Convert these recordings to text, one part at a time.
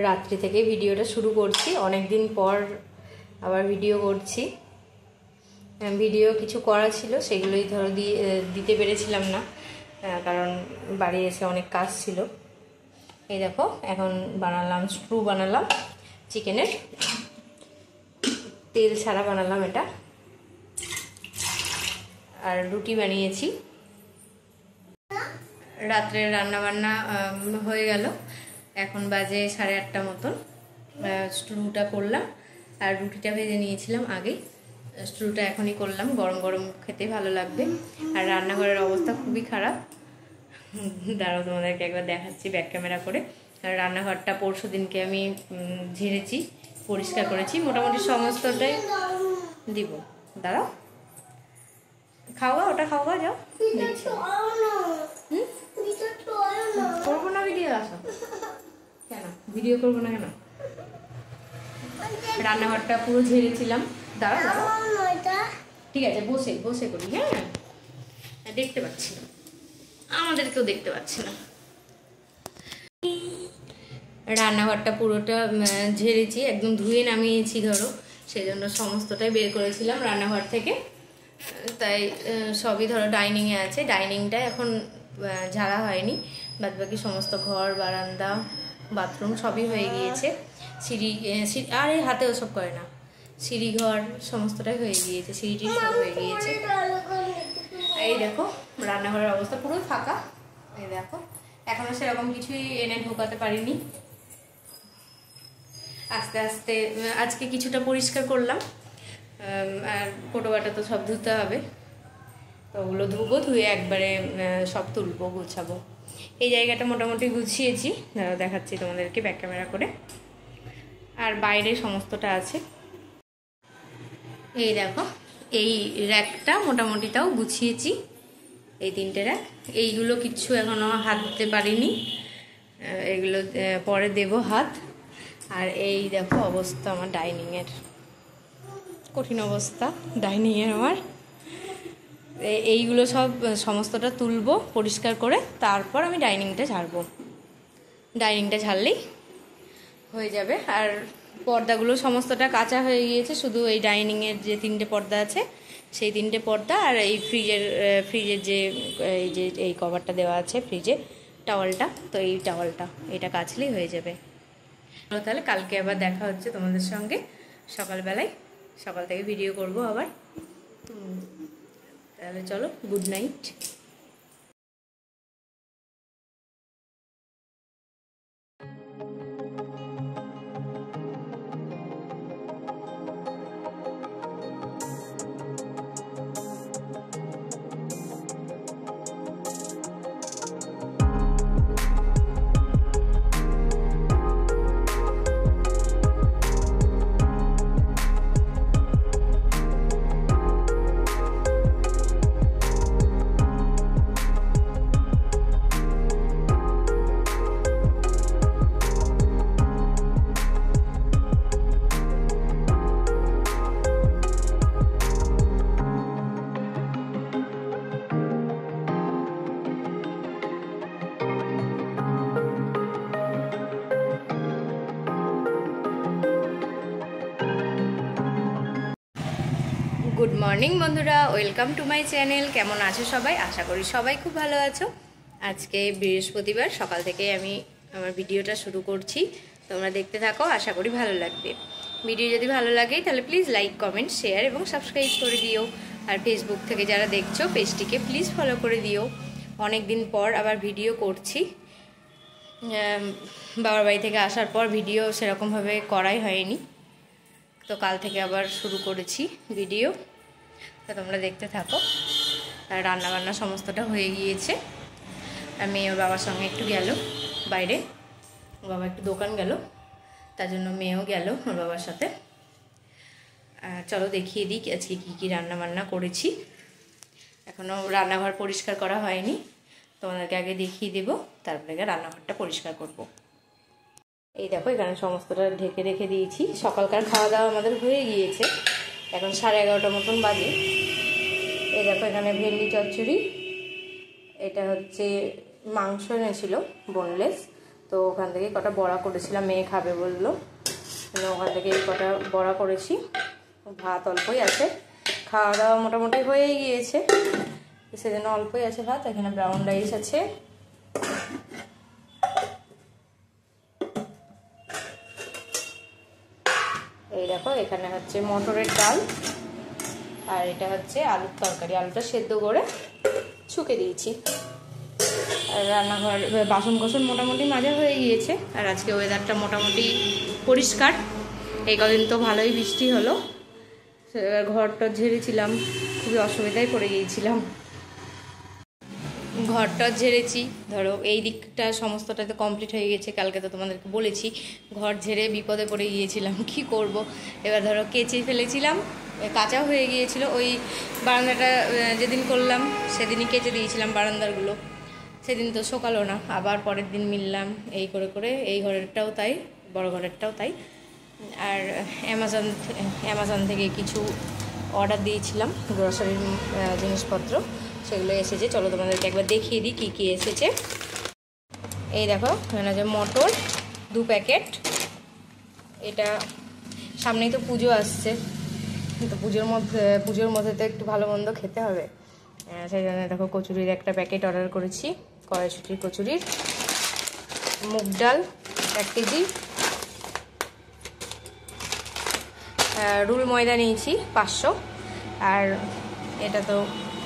রাত্রি থেকে ভিডিওটা শুরু করছি, অনেক দিন পর আবার ভিডিও করছি। ভিডিও কিছু করা ছিল, সেগুলোই ধরো দিতে পেরেছিলাম না, কারণ বাড়ি এসে অনেক কাজ ছিল। এই দেখো এখন বানালাম স্ট্রু, বানালাম চিকেনের, তেল ছাড়া বানালাম এটা, আর রুটি বানিয়েছি। রাত্রের রান্নাবান্না হয়ে গেল, এখন বাজে 8:30 মতন। স্ট্রুটা করলাম আর রুটিটা ভেজে নিয়েছিলাম আগেই। স্ট্রুটা এখনই করলাম, গরম গরম খেতে ভালো লাগবে। আর রান্নাঘরের অবস্থা খুবই খারাপ, দাঁড়াও তোমাদেরকে একবার দেখাচ্ছি ব্যাক ক্যামেরা করে। রান্নাঘরটা পরশু দিনকে আমি ঝেড়েছি, পরিষ্কার করেছি, মোটামুটি সমস্তটাই দিব। দাঁড়াও, খাওয়া ওটা খাওয়া যাও, করবো না ভিডিও, আসো কেন ভিডিও করবো না কেন? রান্নাঘরটা পুরো ঝেড়েছিলাম। দাঁড়াও দাঁড়াও, ঠিক আছে, বসে বসে করি। হ্যাঁ, দেখতে পাচ্ছি না, আমাদেরকেও দেখতে পাচ্ছি না। রান্নাঘরটা পুরোটা ঝেড়েছি, একদম ধুয়ে নামিয়েছি ধরো, সেই জন্য সমস্তটাই বের করেছিলাম রান্নাঘর থেকে। তাই সবই ধরো ডাইনিংয়ে আছে, ডাইনিংটা এখন ঝাড়া হয়নি, বাদবাকি সমস্ত ঘর, বারান্দা, বাথরুম সবই হয়ে গিয়েছে। সিঁড়ি আর এই হাতে ওসব করে না, সিঁড়ি ঘর সমস্তটাই হয়ে গিয়েছে, সিঁড়িটি সব হয়ে গিয়েছে। এই দেখো রান্নাঘরের অবস্থা পুরো ফাঁকা। এই দেখো এখনো সেরকম কিছুই এনে ঢোকাতে পারিনি, আস্তে আস্তে আজকে কিছুটা পরিষ্কার করলাম। আর কোটোবাটা তো সব ধুতে হবে, তো ওগুলো ধুবো, ধুয়ে একবারে সব তুলবো, গুছাবো। এই জায়গাটা মোটামুটি গুছিয়েছি, দেখাচ্ছি তোমাদেরকে ব্যাক ক্যামেরা করে। আর বাইরে সমস্তটা আছে। এই দেখো এই র্যাকটা মোটামুটিটাও গুছিয়েছি, এই 3টে র্যাক। এইগুলো কিচ্ছু এখনও হাত দিতে পারিনি, এগুলো পরে দেব হাত। আর এই দেখো অবস্থা আমার ডাইনিংয়ের, কঠিন অবস্থা ডাইনিংয়ের আমার। এইগুলো সব সমস্তটা তুলবো পরিষ্কার করে, তারপর আমি ডাইনিংটা ঝাড়বো। ডাইনিংটা ঝাড়লেই হয়ে যাবে। আর পর্দাগুলো সমস্তটা কাঁচা হয়ে গিয়েছে, শুধু এই ডাইনিংয়ের যে 3টে পর্দা আছে সেই 3টে পর্দা, আর এই ফ্রিজের এই কভারটা দেওয়া আছে ফ্রিজে, টাওয়ালটা, তো এই টাওয়ালটা এটা কাচলেই হয়ে যাবে। তাহলে কালকে আবার দেখা হচ্ছে তোমাদের সঙ্গে সকালবেলায়, সকাল থেকে ভিডিও করব আবার। তাহলে চলো, গুড নাইট। গুড মর্নিং বন্ধুরা, ওয়েলকাম টু মাই চ্যানেল। কেমন আছো সবাই? আশা করি সবাই খুব ভালো আছো। আজকে বৃহস্পতিবার, সকাল থেকে আমি আমার ভিডিওটা শুরু করছি, তোমরা দেখতে থাকো, আশা করি ভালো লাগবে। ভিডিও যদি ভালো লাগে তাহলে প্লিজ লাইক, কমেন্ট, শেয়ার এবং সাবস্ক্রাইব করে দিও। আর ফেসবুক থেকে যারা দেখছো পেজটিকে প্লিজ ফলো করে দিও। অনেক দিন পর আবার ভিডিও করছি, বাবার বাড়ি থেকে আসার পর ভিডিও সেরকমভাবে করাই হয়নি, তো কাল থেকে আবার শুরু করেছি ভিডিও, তা তোমরা দেখতে থাকো। আর রান্নাবান্না সমস্তটা হয়ে গিয়েছে। আর মেয়ে ওর বাবার সঙ্গে একটু গেল বাইরে, ওর বাবা একটু দোকান গেল, তার জন্য মেয়েও গেল ওর বাবার সাথে। চলো দেখিয়ে দিই আজকে কী কী রান্নাবান্না করেছি। এখনও রান্নাঘর পরিষ্কার করা হয়নি, তোমাদেরকে আগে দেখিয়ে দেবো, তারপরে রান্নাঘরটা পরিষ্কার করব। এই দেখো এখানে সমস্তটা ঢেকে রেখে দিয়েছি। সকালকার খাওয়া দাওয়া আমাদের হয়ে গিয়েছে, এখন 11:30 মতন বাজে। এই দেখো এখানে ভেন্ডি চচ্চড়ি, এটা হচ্ছে মাংস এনেছিল বোনলেস, তো তো ওখান থেকে কটা বড়া করেছিলাম, মেয়ে খাবে বললো, ওখান থেকে কটা বড়া করেছি। ভাত অল্পই আছে, খাওয়া দাওয়া মোটামুটি হয়েই গিয়েছে, সেজন্য অল্পই আছে ভাত। এখানে ব্রাউন রাইস আছে, এই দেখো এখানে হচ্ছে মটরের ডাল, আর এটা হচ্ছে আলুর তরকারি। আলুটা সেদ্ধ করে ছুকে দিয়েছি। আর রান্নাঘর বাসন কোসন মোটামুটি মাজা হয়ে গিয়েছে। আর আজকে ওয়েদারটা মোটামুটি পরিষ্কার, এই কদিন তো ভালোই বৃষ্টি হলো। ঘরটা ঝেড়েছিলাম, খুবই অসুবিধায় পড়ে গিয়েছিলাম। ঘরটা ঝেড়েছি, ধরো এই দিকটা সমস্তটাতে কমপ্লিট হয়ে গেছে। কালকে তো তোমাদেরকে বলেছি ঘর ঝেড়ে বিপদে পড়ে গিয়েছিলাম, কি করব। এবার ধরো কেচে ফেলেছিলাম, কাঁচা হয়ে গিয়েছিল। ওই বারান্দাটা যেদিন করলাম সেদিনই কেচে দিয়েছিলাম বারান্দারগুলো, সেদিন তো শোকালো না, আবার পরের দিন মিললাম। এই করে করে এই ঘরেরটাও তাই, বড় ঘরেরটাও তাই। আর অ্যামাজন থেকে কিছু অর্ডার দিয়েছিলাম, গ্রসারির জিনিসপত্র, সেগুলো এসেছে। চলো তোমাদেরকে একবার দেখিয়ে দিই কী কী এসেছে। এই দেখো এখানে যে মটর 2 প্যাকেট। এটা সামনেই তো পুজো আসছে, তো পুজোর মধ্যে তো একটু ভালো মন্দ খেতে হবে, সেই জন্য দেখো কচুরির একটা প্যাকেট অর্ডার করেছি, কড়াইশুঁটির কচুরির। মুগ ডাল 1 কেজি, রুল ময়দা নিয়েছি 500, আর এটা তো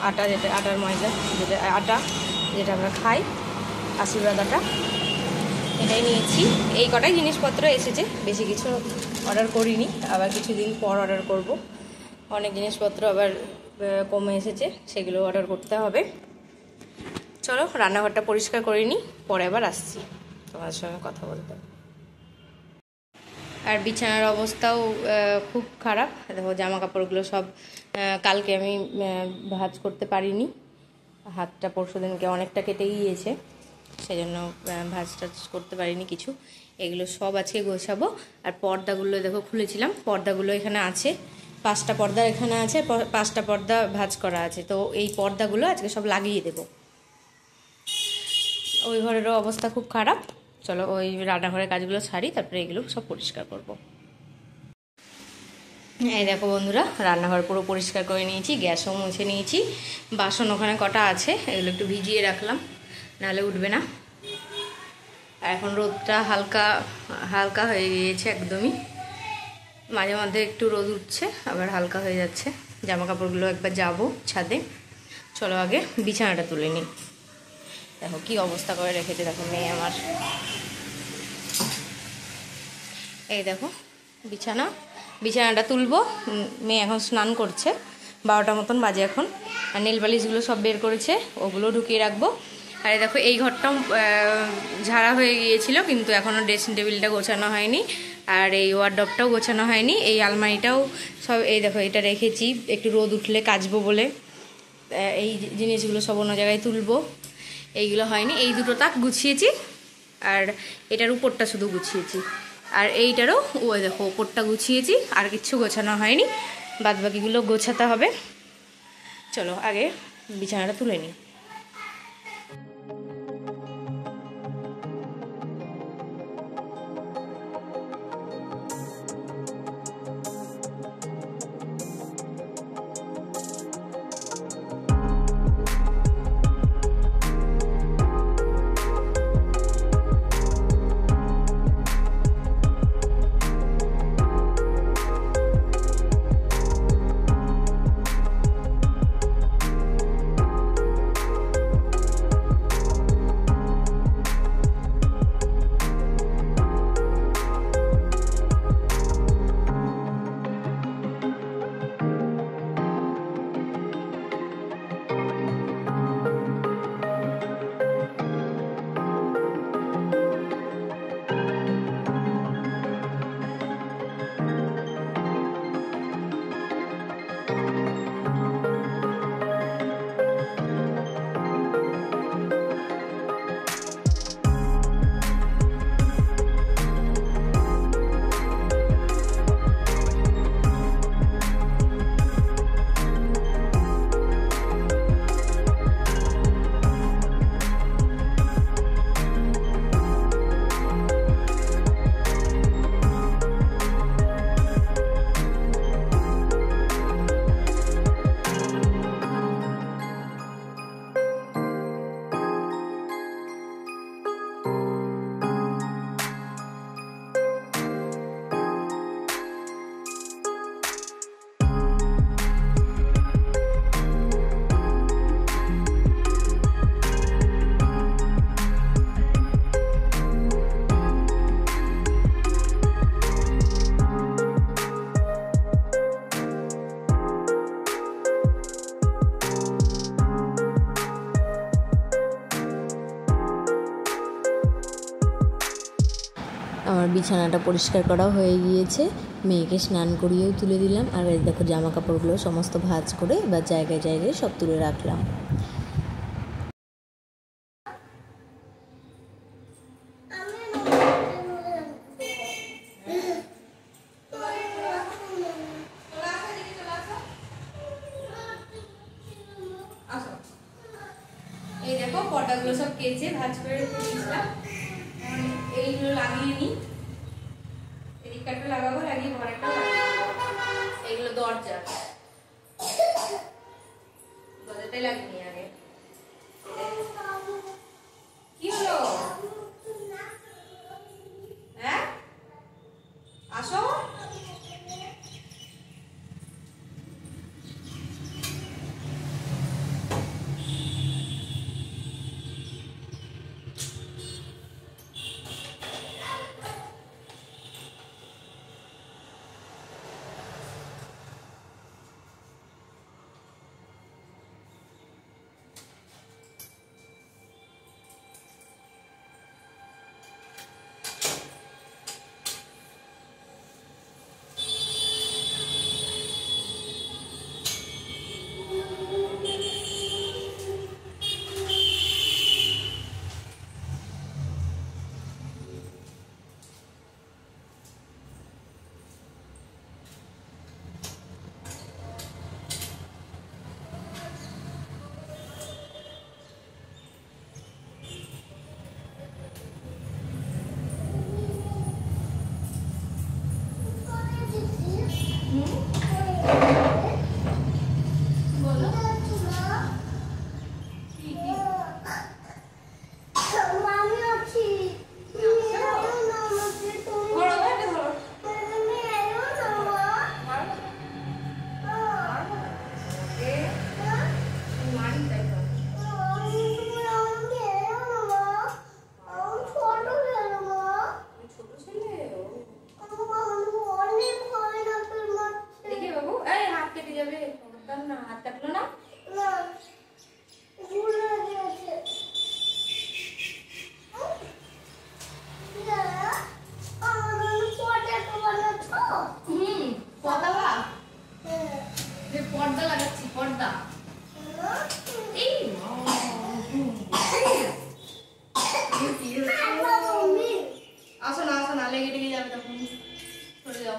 আটা, যেটা আটার ময়দা, যেটা আমরা খাই, আশীর্বাদ আটা, এটাই নিয়েছি। এই কটাই জিনিসপত্র এসেছে, বেশি কিছু অর্ডার করিনি, আবার কিছুদিন পর অর্ডার করব। অনেক জিনিসপত্র আবার কমে এসেছে, সেগুলো অর্ডার করতে হবে। চলো রান্নাঘরটা পরিষ্কার করে নিই, পরে আবার আসছি তোমাদের সঙ্গে কথা বলতে। আর বিছানার অবস্থাও খুব খারাপ। দেখো জামা কাপড়গুলো সব কালকে আমি ভাঁজ করতে পারিনি, হাতটা পরশুদিনকে অনেকটা কেটে গিয়েছে, সেজন্য ভাঁজ টাজ করতে পারিনি কিছু। এগুলো সব আজকে গোছাবো। আর পর্দাগুলো দেখো খুলেছিলাম, পর্দাগুলো এখানে আছে, 5টা পর্দা এখানে আছে, 5টা পর্দা ভাঁজ করা আছে। তো এই পর্দাগুলো আজকে সব লাগিয়ে দেব। ওই ঘরেরও অবস্থা খুব খারাপ। চলো ওই রান্নাঘরের কাজগুলো ছাড়ি, তারপরে এগুলো সব পরিষ্কার করব। এই দেখো বন্ধুরা, রান্নাঘর পুরো পরিষ্কার করে নিয়েছি, গ্যাসও মুছে নিয়েছি। বাসন ওখানে কটা আছে, এগুলো একটু ভিজিয়ে রাখলাম, নাহলে উঠবে না। আর এখন রোদটা হালকা হালকা হয়ে গিয়েছে একদমই, মাঝে মধ্যে একটু রোদ উঠছে, আবার হালকা হয়ে যাচ্ছে। জামা কাপড়গুলো একবার যাবো ছাদে। চলো আগে বিছানাটা তুলে নিই। দেখো কি অবস্থা করে রেখেছে, দেখো মেয়ে আমার। এই দেখো বিছানাটা তুলবো, মেয়ে এখন স্নান করছে, 12টা মতন বাজে এখন। আর নেল পালিশগুলো সব বের করেছে, ওগুলো ঢুকিয়ে রাখবো। আর দেখো এই ঘরটাও ঝাড়া হয়ে গিয়েছিল, কিন্তু এখনও ড্রেসিং টেবিলটা গোছানো হয়নি, আর এই ওয়ার্ডরোবটাও গোছানো হয়নি। এই আলমারিটাও সব, এই দেখো এটা রেখেছি একটু রোদ উঠলে কাচবো বলে। এই জিনিসগুলো সব অন্য জায়গায় তুলবো, এইগুলো হয়নি। এই দুটো তাক গুছিয়েছি, আর এটার উপরটা শুধু গুছিয়েছি, আর এইটারও ওই দেখো উপরটা গুছিয়েছি, আর কিচ্ছু গোছানো হয়নি, বাদবাকিগুলো গোছাতে হবে। চলো আগে বিছানাটা তুলে নিই। আমার বিছানাটা পরিষ্কার করা হয়ে গিয়েছে, মেয়েকে স্নান করিয়েও তুলে দিলাম। আর এই দেখো জামা কাপড়গুলো সমস্ত ভাঁজ করে এবার জায়গায় জায়গায় সব তুলে রাখলাম। এই দেখো পর্দাগুলো সব কেচে ভাঁজ করে দিয়েছিলাম, এইগুলো লাগিয়ে নি, এদিকটা একটা লাগাবো, লাগিয়ে ঘরেরটা এইগুলো দরজাটাই লাগিয়ে নি আগে। কি হলো? হ্যাঁ আসো। পর্দা লাগাচ্ছি, পর্দা। এই আসো না লেগে লেগে যাবে তখন, সরে যাও।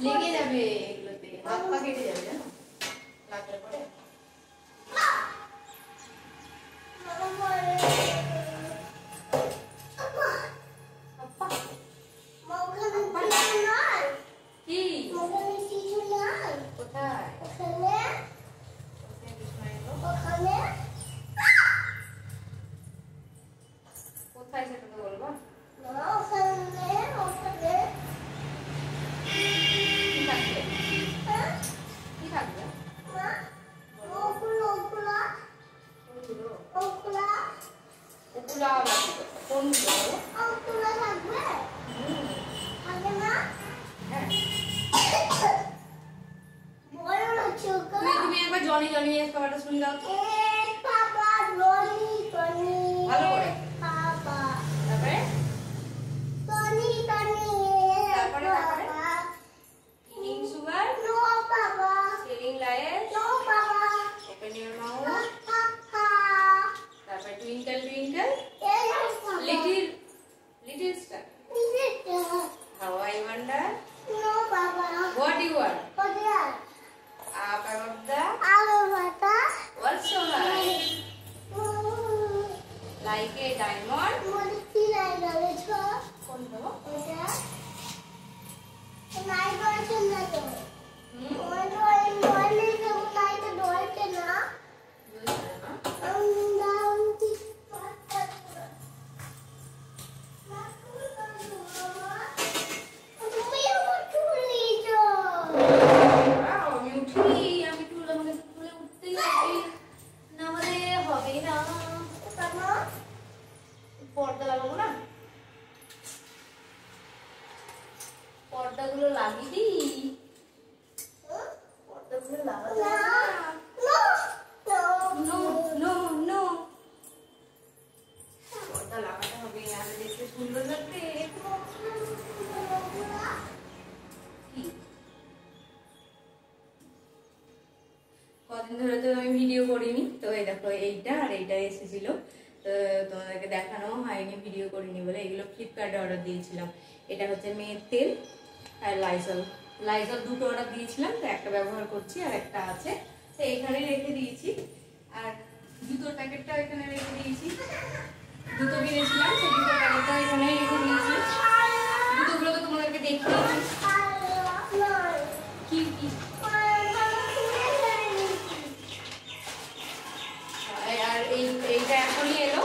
লেগে যাবে এগুলোতে, হাত পা কেটে যাবে জানো, লাগলে পরে। কোথায় সেটা তো বলবো। তুমি একবার জনি জনি খাবারটা শুনে দাও তো। ভালো করে তারপরে eating sugar, telling lies, open your mouth, তারপরে twinkle twinkle little star, how I wonder what you are, up above the world so পর্দা লাগাবো না, পর্দাগুলো লাগিয়ে দিই। পর্দাগুলো লাগাবো না, পর্দা লাগাতে হবে, আর দেখতে সুন্দর লাগবে। কদিন ধরে তো আমি ভিডিও করিনি, তো এই দেখো এইটা আর এইটা এসেছিল, তো তোমাদেরকে দেখানো হয়নি, ভিডিও করিনি বলে। এগুলো ফ্লিপকার্টে অর্ডার দিয়েছিলাম। এটা হচ্ছে মেয়ের তেল আর লাইজল। লাইজল দুটো অর্ডার দিয়েছিলাম, তো একটা ব্যবহার করছি আর একটা আছে, তো এখানে রেখে দিয়েছি। আর জুতোর প্যাকেটটা এখানে রেখে দিয়েছি, জুতো কিনেছিলাম সেই জুতোর প্যাকেটটা এখানে রেখে দিয়েছি। জুতোগুলো তো তোমাদেরকে দেখিয়েছি। কি কি আর এইটা এখনই এলো,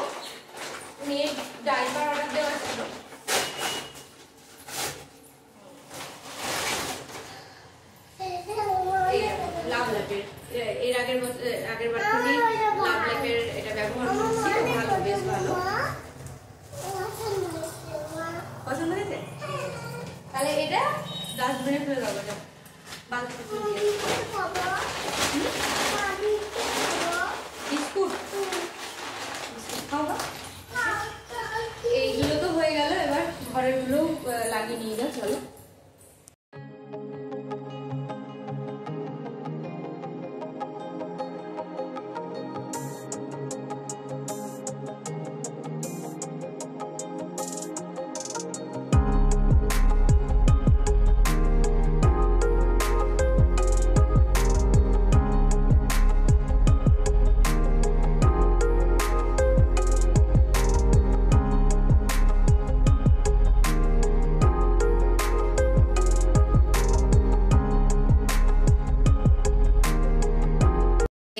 মেয়ের ডাইপার অর্ডার দেওয়া ছিল। লাভলাপের এর আগের বার থেকে লাভলাপের এটা ব্যবহার করছি, ভালো, বেশ ভালো। পছন্দ হয়েছে? তাহলে এটা ডাস্টবিনে ফেলে দেবো, বালতিতে ফেলে বিস্কুট খাওয়া। এইগুলো তো হয়ে গেল, এবার ঘরের গুলো লাগিয়ে নিয়ে যাও, চলো।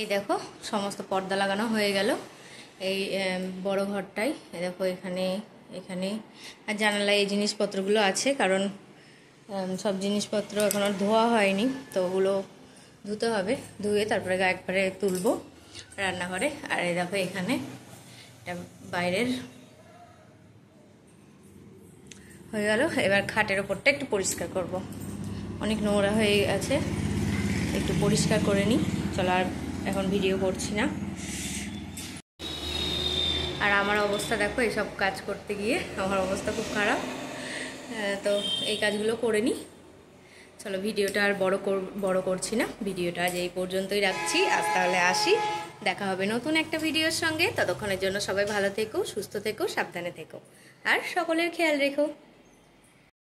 এই দেখো সমস্ত পর্দা লাগানো হয়ে গেল এই বড় ঘরটাই। দেখো এখানে এখানে আর জানালায় এই জিনিসপত্রগুলো আছে, কারণ সব জিনিসপত্র এখনো ধোয়া হয়নি, তো ওগুলো ধুতে হবে, ধুয়ে তারপরে একবারে তুলবো রান্নাঘরে। আর এই দেখো এখানে এটা বাইরের হয়ে গেল। এবার খাটের ওপরটা একটু পরিষ্কার করব, অনেক নোংরা হয়ে আছে, একটু পরিষ্কার করে নিই। চলো, আর এখন ভিডিও করছি না। আর আমার অবস্থা দেখো, এইসব কাজ করতে গিয়ে আমার অবস্থা খুব খারাপ। তো এই কাজগুলো করে নিই। চলো, ভিডিওটা আর বড় করছি না, ভিডিওটা আজ এই পর্যন্তই রাখছি। আজ তাহলে আসি, দেখা হবে নতুন একটা ভিডিওর সঙ্গে। ততক্ষণের জন্য সবাই ভালো থেকো, সুস্থ থেকো, সাবধানে থেকো, আর সকলের খেয়াল রেখো।